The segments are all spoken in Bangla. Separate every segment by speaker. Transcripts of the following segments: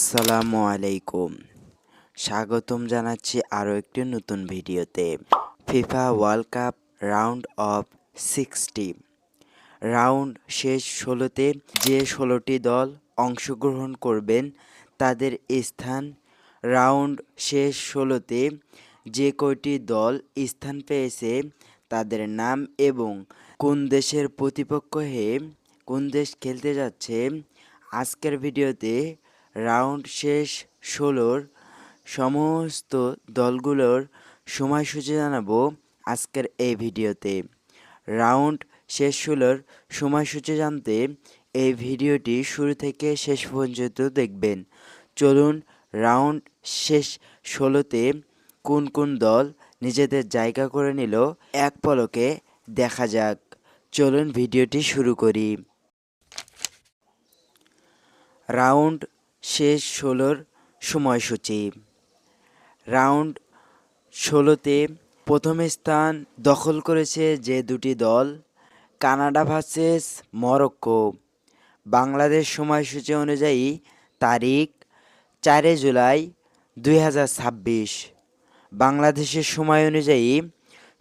Speaker 1: আসসালামু আলাইকুম। স্বাগতম জানাচ্ছি আরও একটি নতুন ভিডিওতে। FIFA world cup round of 60 round শেষ 16তে যে 16টি দল অংশগ্রহণ করবেন তাদের স্থান, রাউন্ড শেষ 16তে যে কয়টি দল স্থান পেয়েছে তাদের নাম এবং কোন দেশের প্রতিপক্ষ হয়ে কোন দেশ খেলতে যাচ্ছে, আজকের ভিডিওতে রাউন্ড শেষ 16র সমস্ত দলগুলোর সময়সূচি জানাবো আজকের এই ভিডিওতে। রাউন্ড শেষ 16র সময়সূচি জানতে এই ভিডিওটি শুরু থেকে শেষ পর্যন্ত দেখবেন। চলুন রাউন্ড শেষ 16তে কোন কোন দল নিজেদের জায়গা করে নিল এক পলকে দেখা যাক। চলুন ভিডিওটি শুরু করি। রাউন্ড শেষ 16র সময়সূচি। রাউন্ড 16তে প্রথম স্থান দখল করেছে যে দুটি দল, কানাডা ভার্সেস মরক্কো। বাংলাদেশ সময়সূচি অনুযায়ী তারিখ 4 জুলাই 2026। বাংলাদেশের সময় অনুযায়ী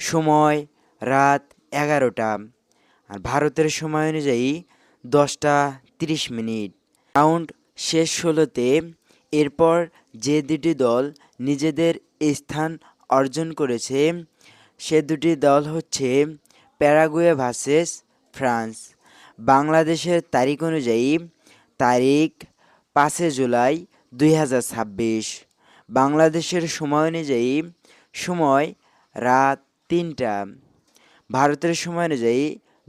Speaker 1: সময় রাত 11টা, আর ভারতের সময় অনুযায়ী 10টা 30 মিনিট। রাউন্ড শেষ 16তে এরপর যে দুটি দল নিজেদের স্থান অর্জন করেছে সে দুটি দল হচ্ছে প্যারাগুয়ে ভার্সেস ফ্রান্স। বাংলাদেশের তারিখ অনুযায়ী তারিখ 5 জুলাই 2026। বাংলাদেশের সময় অনুযায়ী সময় রাত 3টা, ভারতের সময় অনুযায়ী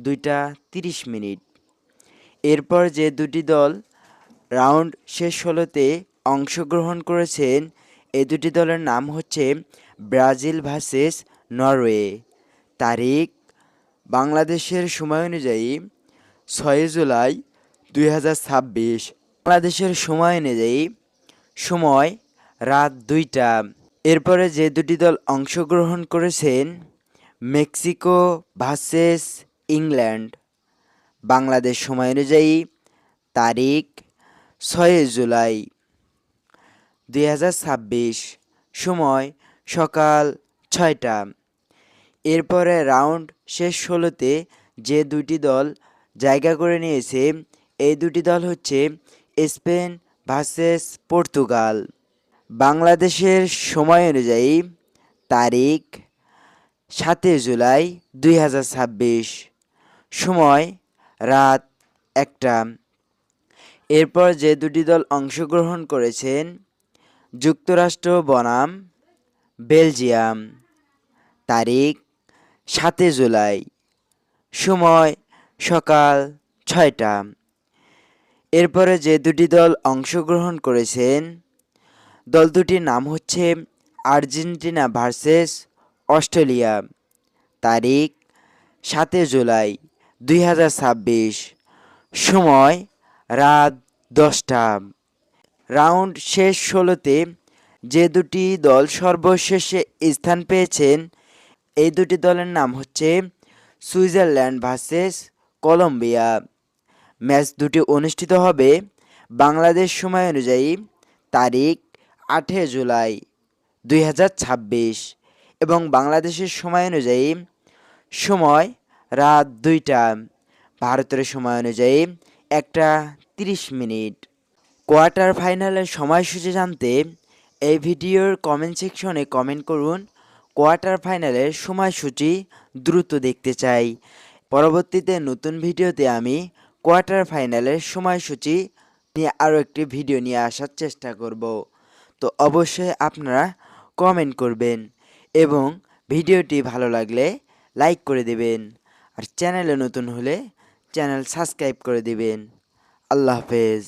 Speaker 1: 2টা 30 মিনিট। এরপর যে দুটি দল রাউন্ড শেষ 16তে অংশগ্রহণ করেছেন এই দুটি দলের নাম হচ্ছে ব্রাজিল ভার্সেস নরওয়ে। তারিখ বাংলাদেশের সময় অনুযায়ী 6 জুলাই 2026। বাংলাদেশের সময় অনুযায়ী সময় রাত 2টা। এরপরে যে দুটি দল অংশগ্রহণ করেছেন মেক্সিকো ভার্সেস ইংল্যান্ড। বাংলাদেশ সময় অনুযায়ী তারিখ 6 জুলাই 2026, সময় সকাল 6টা। এরপরে রাউন্ড শেষ 16তে যে দুটি দল জায়গা করে নিয়েছে এই দুটি দল হচ্ছে স্পেন ভার্সেস পর্তুগাল। বাংলাদেশের সময় অনুযায়ী তারিখ 7 জুলাই 2026, সময় রাত 1টা। এরপর যে দুটি দল অংশগ্রহণ করেছেন যুক্তরাষ্ট্র বনাম বেলজিয়াম। তারিখ 7 জুলাই, সময় সকাল 6টা। এরপরে যে দুটি দল অংশগ্রহণ করেছেন দল দুটির নাম হচ্ছে আর্জেন্টিনা ভার্সেস অস্ট্রেলিয়া। তারিখ 7 জুলাই 2026, সময় রাত 10টা। রাউন্ড শেষ 16তে যে দুটি দল সর্বশেষে স্থান পেয়েছেন এই দুটি দলের নাম হচ্ছে সুইজারল্যান্ড ভার্সেস কলম্বিয়া। ম্যাচ দুটি অনুষ্ঠিত হবে বাংলাদেশ সময় অনুযায়ী তারিখ 8 জুলাই 2026 এবং বাংলাদেশের সময় অনুযায়ী সময় রাত 2টা, ভারতের সময় অনুযায়ী 1টা 30 মিনিট। কোয়ার্টার ফাইনালের সময়সূচি জানতে এই ভিডিওর কমেন্ট সেকশনে কমেন্ট করুন। কোয়ার্টার ফাইনালের সময়সূচি দ্রুত দেখতে চাই। পরবর্তীতে নতুন ভিডিওতে আমি কোয়ার্টার ফাইনালের সময়সূচি নিয়ে আরও একটি ভিডিও নিয়ে আসার চেষ্টা করব। তো অবশ্যই আপনারা কমেন্ট করবেন এবং ভিডিওটি ভালো লাগলে লাইক করে দেবেন, আর চ্যানেলে নতুন হলে চ্যানেল সাবস্ক্রাইব করে দেবেন। আল্লাহ হাফেজ।